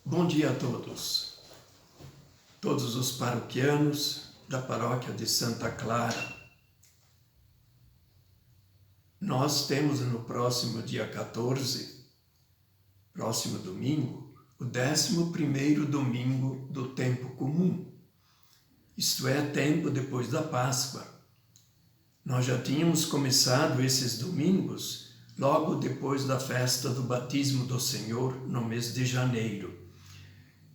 Bom dia a todos os paroquianos da paróquia de Santa Clara. Nós temos no próximo dia 14, próximo domingo, o 11º domingo do tempo comum. Isto é, tempo depois da Páscoa. Nós já tínhamos começado esses domingos logo depois da festa do batismo do Senhor, no mês de janeiro.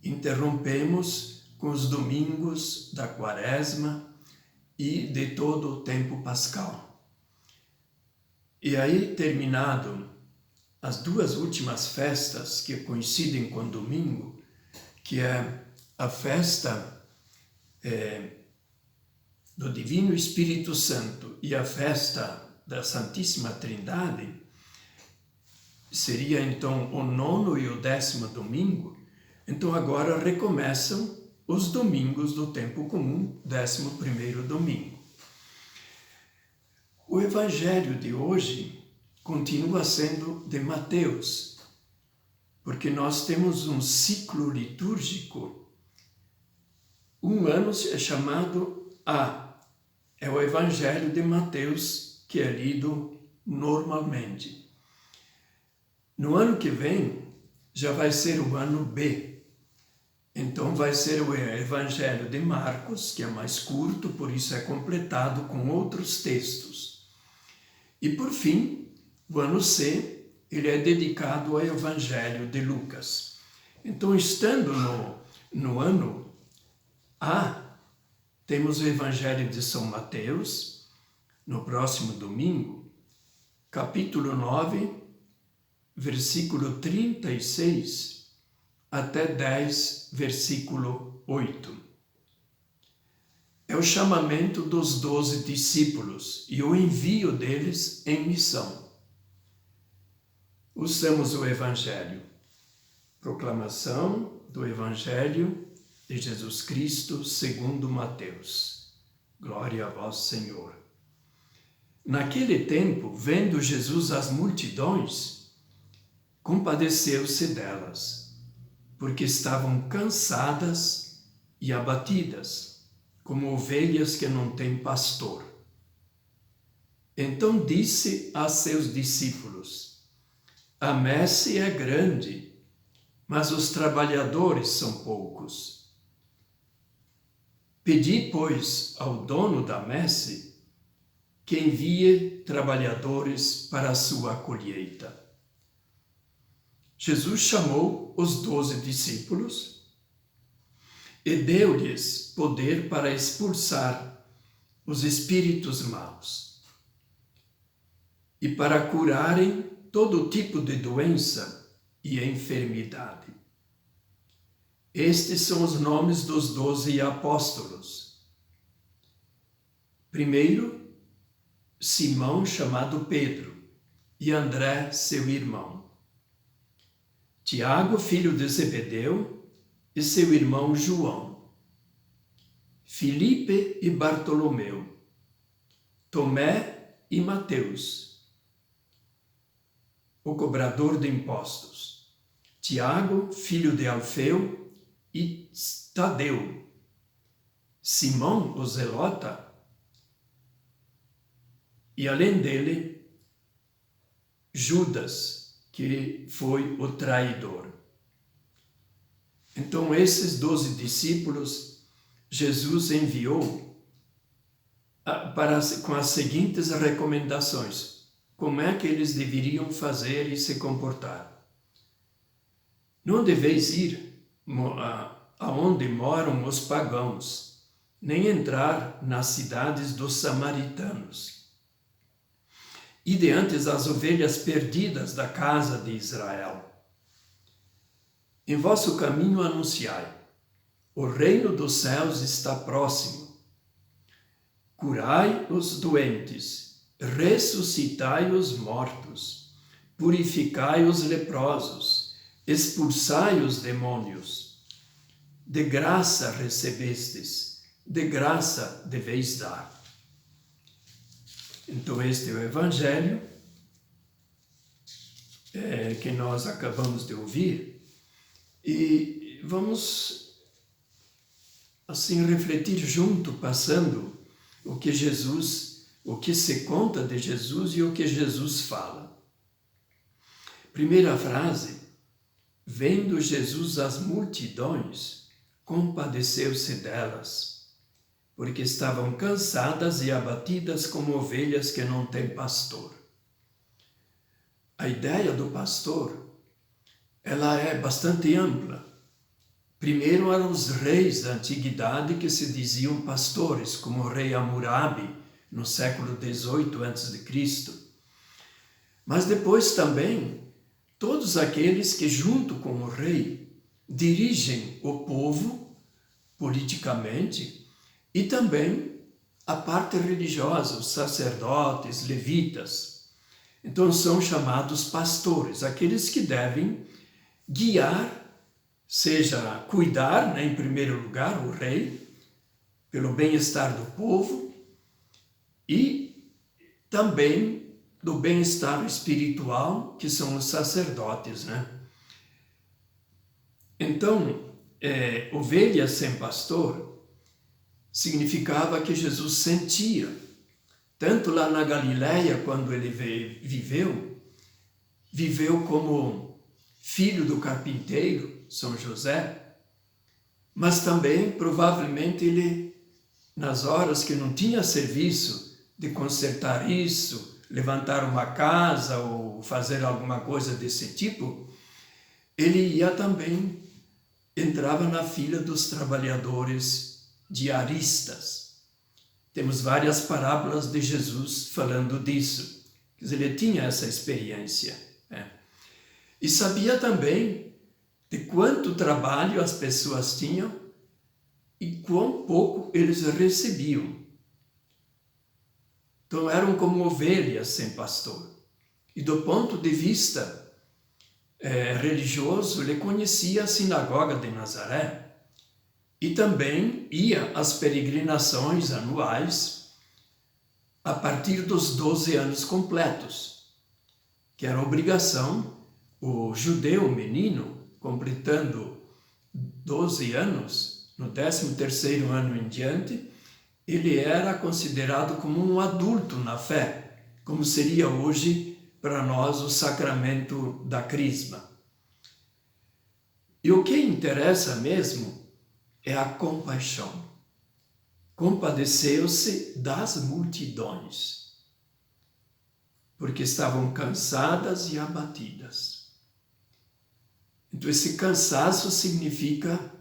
Interrompemos com os domingos da Quaresma e de todo o tempo pascal. E aí, terminado as duas últimas festas que coincidem com o domingo, que é a festa do Divino Espírito Santo e a festa da Santíssima Trindade, seria então o 9º e o 10º domingo. Então agora recomeçam os domingos do tempo comum, 11º domingo. O evangelho de hoje continua sendo de Mateus, porque nós temos um ciclo litúrgico. Um ano é chamado é o evangelho de Mateus, que é lido normalmente. No ano que vem já vai ser o ano B. Então vai ser o Evangelho de Marcos, que é mais curto, por isso é completado com outros textos. E por fim, o ano C, ele é dedicado ao Evangelho de Lucas. Então, estando no ano A, temos o Evangelho de São Mateus, no próximo domingo, capítulo 9, versículo 36, até 10, versículo 8. É o chamamento dos 12 discípulos e o envio deles em missão. Ouçamos o Evangelho. Proclamação do Evangelho de Jesus Cristo segundo Mateus. Glória a vós, Senhor. Naquele tempo, vendo Jesus as multidões, compadeceu-se delas, porque estavam cansadas e abatidas, como ovelhas que não têm pastor. Então disse a seus discípulos: a messe é grande, mas os trabalhadores são poucos. Pedi, pois, ao dono da messe que envie trabalhadores para a sua colheita. Jesus chamou os 12 discípulos e deu-lhes poder para expulsar os espíritos maus e para curarem todo tipo de doença e enfermidade. Estes são os nomes dos 12 apóstolos. Primeiro, Simão, chamado Pedro, e André, seu irmão. Tiago, filho de Zebedeu, e seu irmão João. Filipe e Bartolomeu. Tomé e Mateus, o cobrador de impostos. Tiago, filho de Alfeu, e Tadeu. Simão, o zelota, e além dele, Judas, que foi o traidor. Então, esses 12 discípulos, Jesus enviou com as seguintes recomendações. Como é que eles deveriam fazer e se comportar? Não deveis ir aonde moram os pagãos, nem entrar nas cidades dos samaritanos. Ide antes as ovelhas perdidas da casa de Israel. Em vosso caminho anunciai: o reino dos céus está próximo. Curai os doentes, ressuscitai os mortos, purificai os leprosos, expulsai os demônios. De graça recebestes, de graça deveis dar. Então este é o Evangelho que nós acabamos de ouvir. E vamos, assim, refletir junto, passando o que se conta de Jesus e o que Jesus fala. Primeira frase: vendo Jesus as multidões, compadeceu-se delas, porque estavam cansadas e abatidas como ovelhas que não têm pastor. A ideia do pastor, ela é bastante ampla. Primeiro eram os reis da antiguidade que se diziam pastores, como o rei Hammurabi, no século XVIII a.C. Mas depois também todos aqueles que, junto com o rei, dirigem o povo politicamente e também a parte religiosa, os sacerdotes, levitas. Então são chamados pastores, aqueles que devem guiar, seja cuidar, em primeiro lugar, o rei, pelo bem-estar do povo e também do bem-estar espiritual, que são os sacerdotes, Então, ovelha sem pastor significava que Jesus sentia, tanto lá na Galileia, quando ele viveu como filho do carpinteiro, São José, mas também, provavelmente, ele, nas horas que não tinha serviço de consertar isso, levantar uma casa ou fazer alguma coisa desse tipo, ele ia também, entrava na fila dos trabalhadores diaristas. Temos várias parábolas de Jesus falando disso. Quer dizer, ele tinha essa experiência. E sabia também de quanto trabalho as pessoas tinham e quão pouco eles recebiam. Então eram como ovelhas sem pastor. E do ponto de vista religioso, ele conhecia a sinagoga de Nazaré e também ia às peregrinações anuais a partir dos 12 anos completos, que era obrigação. O judeu menino, completando 12 anos, no 13º ano em diante, ele era considerado como um adulto na fé, como seria hoje para nós o sacramento da crisma. E o que interessa mesmo é a compaixão. Compadeceu-se das multidões, porque estavam cansadas e abatidas. Então esse cansaço significa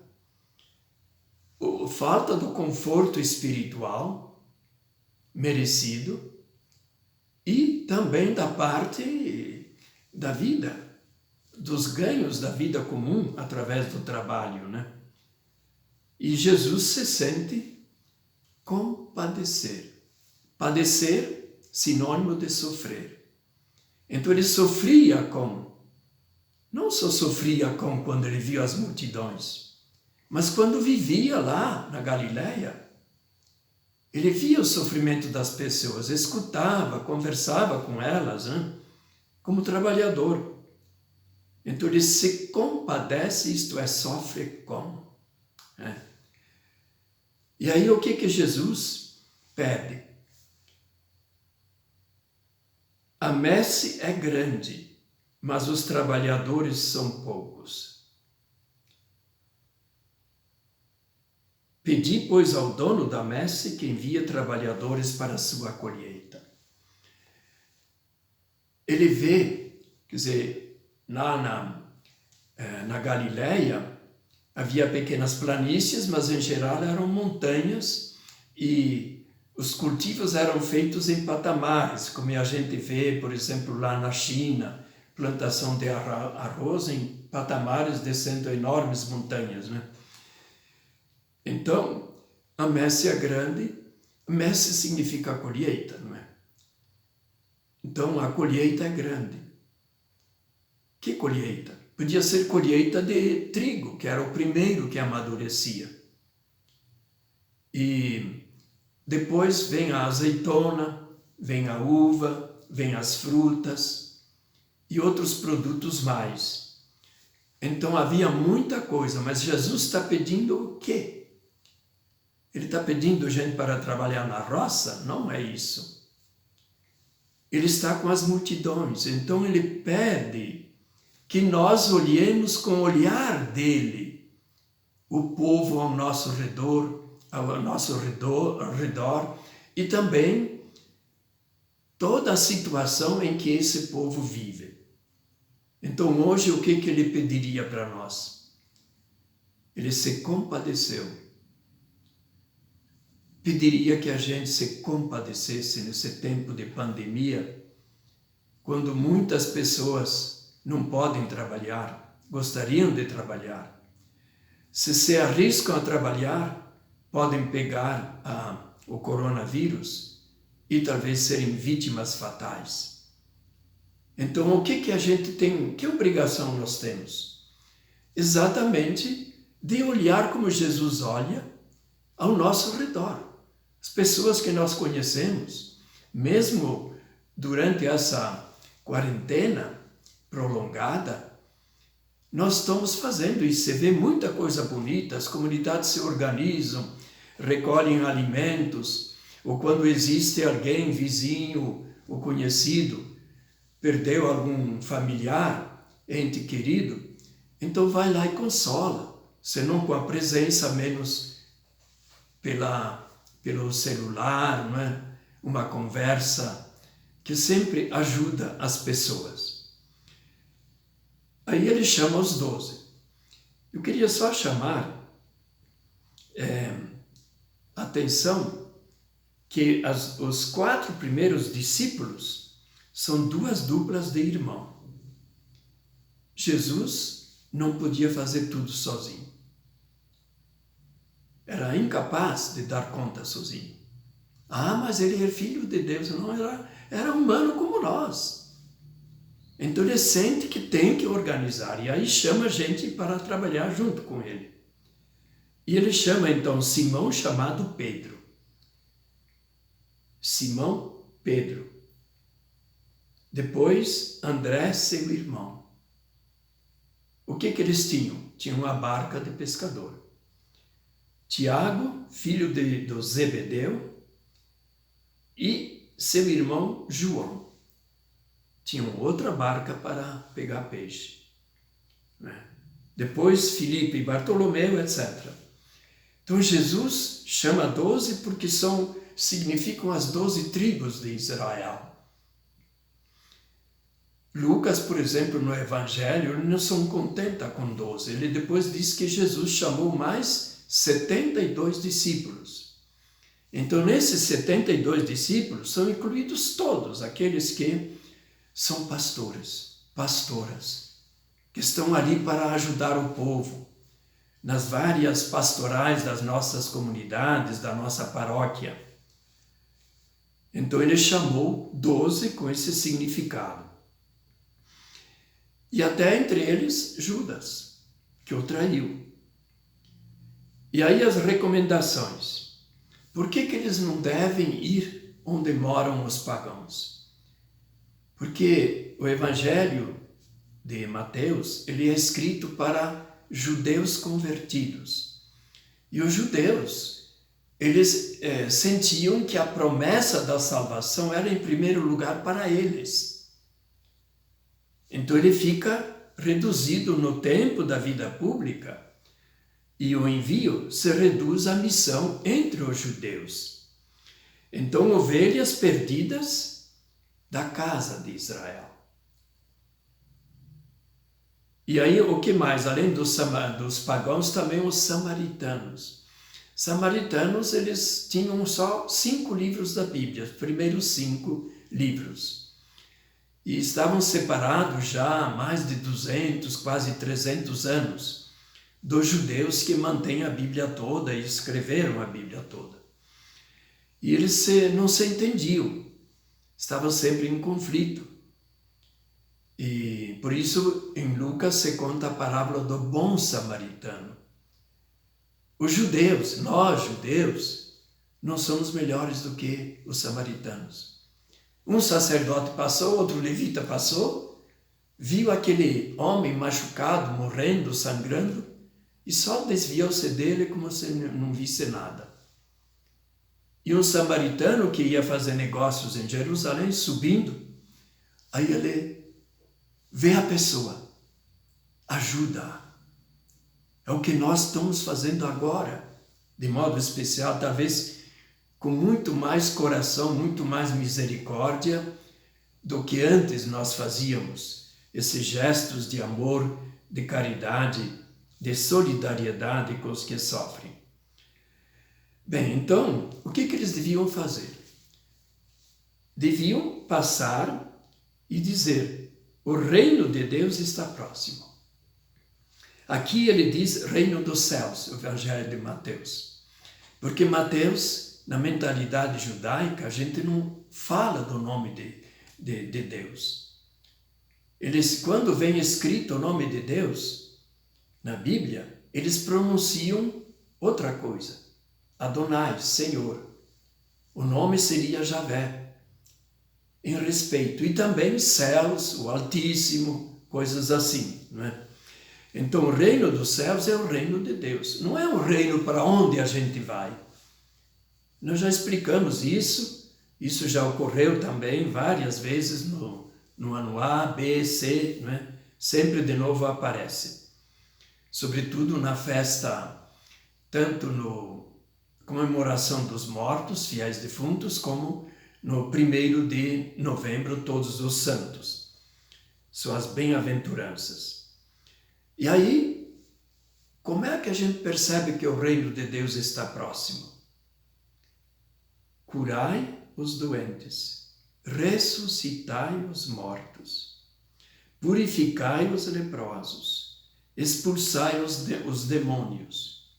a falta do conforto espiritual merecido e também da parte da vida, dos ganhos da vida comum através do trabalho, E Jesus se sente compadecer. Padecer, sinônimo de sofrer. Então ele sofria não só sofria quando ele viu as multidões, mas quando vivia lá na Galileia, ele via o sofrimento das pessoas, escutava, conversava com elas, como trabalhador. Então ele se compadece, isto é, sofre com. E aí o que Jesus pede? A messe é grande, mas os trabalhadores são poucos. Pedi, pois, ao dono da messe que envie trabalhadores para a sua colheita. Ele vê, quer dizer, lá na Galileia havia pequenas planícies, mas em geral eram montanhas e os cultivos eram feitos em patamares, como a gente vê, por exemplo, lá na China, plantação de arroz em patamares descendo enormes montanhas, Então, a messe é grande, messe significa colheita, não é? Então, a colheita é grande. Que colheita? Podia ser colheita de trigo, que era o primeiro que amadurecia. E depois vem a azeitona, vem a uva, vem as frutas e outros produtos mais. Então, Então havia muita coisa, mas Jesus está pedindo o quê? Ele está pedindo gente para trabalhar na roça? Não é isso. Ele está com as multidões, então ele pede que nós olhemos com o olhar dele o povo ao nosso redor, e também toda a situação em que esse povo vive. Então hoje o que ele pediria para nós? Ele se compadeceu. Pediria que a gente se compadecesse nesse tempo de pandemia, quando muitas pessoas não podem trabalhar, gostariam de trabalhar. Se arriscam a trabalhar, podem pegar o coronavírus e talvez serem vítimas fatais. Então, o que a gente tem, que obrigação nós temos? Exatamente de olhar como Jesus olha ao nosso redor. As pessoas que nós conhecemos, mesmo durante essa quarentena prolongada, nós estamos fazendo isso. Você vê muita coisa bonita, as comunidades se organizam, recolhem alimentos, ou quando existe alguém, vizinho ou conhecido, perdeu algum familiar, ente querido, então vai lá e consola, senão com a presença, menos pelo celular, não é? Uma conversa que sempre ajuda as pessoas. Aí ele chama os 12. Eu queria só chamar atenção que os 4 primeiros discípulos são 2 duplas de irmão. Jesus não podia fazer tudo sozinho. Era incapaz de dar conta sozinho. Mas ele é filho de Deus. Não, era humano como nós. Então ele sente que tem que organizar. E aí chama gente para trabalhar junto com ele. E ele chama então Simão, chamado Pedro. Simão Pedro. Depois André, seu irmão. O que eles tinham? Tinham uma barca de pescador. Tiago, filho do Zebedeu, e seu irmão João. Tinham outra barca para pegar peixe. Depois Filipe e Bartolomeu, etc. Então Jesus chama 12 porque significam as 12 tribos de Israel. Lucas, por exemplo, no Evangelho, ele não se contenta com 12. Ele depois diz que Jesus chamou mais 72 discípulos. Então, nesses 72 discípulos são incluídos todos aqueles que são pastores, pastoras, que estão ali para ajudar o povo, nas várias pastorais das nossas comunidades, da nossa paróquia. Então, ele chamou 12 com esse significado. E até entre eles, Judas, que o traiu. E aí as recomendações. Por que eles não devem ir onde moram os pagãos? Porque o Evangelho de Mateus, ele é escrito para judeus convertidos. E os judeus, eles sentiam que a promessa da salvação era em primeiro lugar para eles. Então ele fica reduzido no tempo da vida pública e o envio se reduz à missão entre os judeus. Então, ovelhas perdidas da casa de Israel. E aí, o que mais? Além dos pagãos, também os samaritanos. Samaritanos, eles tinham só 5 livros da Bíblia, os primeiros 5 livros. E estavam separados já há mais de 200, quase 300 anos, dos judeus que mantêm a Bíblia toda e escreveram a Bíblia toda. E eles não se entendiam, estavam sempre em conflito. E por isso, em Lucas, se conta a parábola do bom samaritano. Os judeus, nós judeus, não somos melhores do que os samaritanos. Um sacerdote passou, outro levita passou, viu aquele homem machucado, morrendo, sangrando, e só desviou-se dele como se não visse nada. E um samaritano que ia fazer negócios em Jerusalém, subindo, aí ele vê a pessoa, ajuda. É o que nós estamos fazendo agora, de modo especial, talvez com muito mais coração, muito mais misericórdia do que antes nós fazíamos. Esses gestos de amor, de caridade, de solidariedade com os que sofrem. Bem, então, o que eles deviam fazer? Deviam passar e dizer: o reino de Deus está próximo. Aqui ele diz reino dos céus, o Evangelho de Mateus. Porque Mateus, na mentalidade judaica, a gente não fala do nome de Deus. Eles, quando vem escrito o nome de Deus na Bíblia, eles pronunciam outra coisa. Adonai, Senhor. O nome seria Javé, em respeito. E também céus, o Altíssimo, coisas assim, não é? Então, o reino dos céus é o reino de Deus. Não é um reino para onde a gente vai. Nós já explicamos isso. Isso já ocorreu também várias vezes no ano A, B, C, não é? Sempre de novo aparece. Sobretudo na festa, tanto no comemoração dos mortos, fiéis defuntos, como no 1º de novembro, todos os santos. São as bem-aventuranças. E aí, como é que a gente percebe que o reino de Deus está próximo? Curai os doentes, ressuscitai os mortos, purificai os leprosos, expulsai os demônios.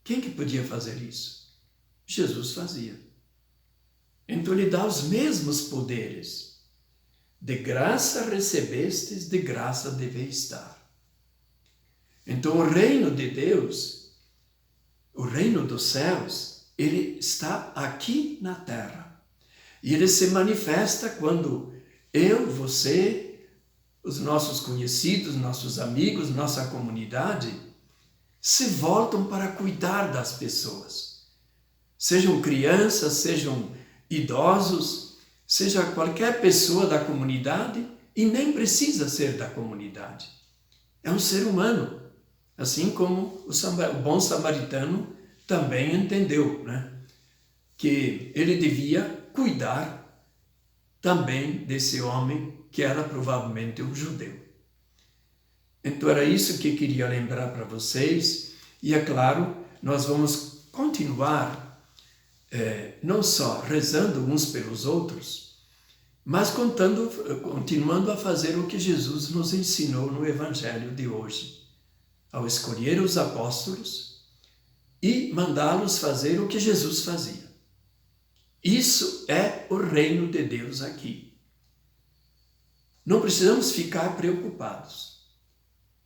Quem que podia fazer isso? Jesus fazia. Então ele dá os mesmos poderes. De graça recebestes, de graça deveis dar. Então o reino de Deus, o reino dos céus, ele está aqui na terra. E ele se manifesta quando eu, você, os nossos conhecidos, nossos amigos, nossa comunidade, se voltam para cuidar das pessoas. Sejam crianças, sejam idosos, seja qualquer pessoa da comunidade, e nem precisa ser da comunidade. É um ser humano. Assim como o bom samaritano também entendeu, né? Que ele devia cuidar também desse homem que era provavelmente um judeu. Então era isso que eu queria lembrar para vocês. E é claro, nós vamos continuar não só rezando uns pelos outros, mas continuando a fazer o que Jesus nos ensinou no Evangelho de hoje. Ao escolher os apóstolos e mandá-los fazer o que Jesus fazia. Isso é o reino de Deus aqui. Não precisamos ficar preocupados,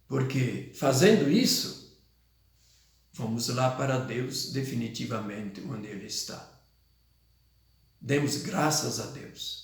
porque fazendo isso, vamos lá para Deus definitivamente onde Ele está. Demos graças a Deus.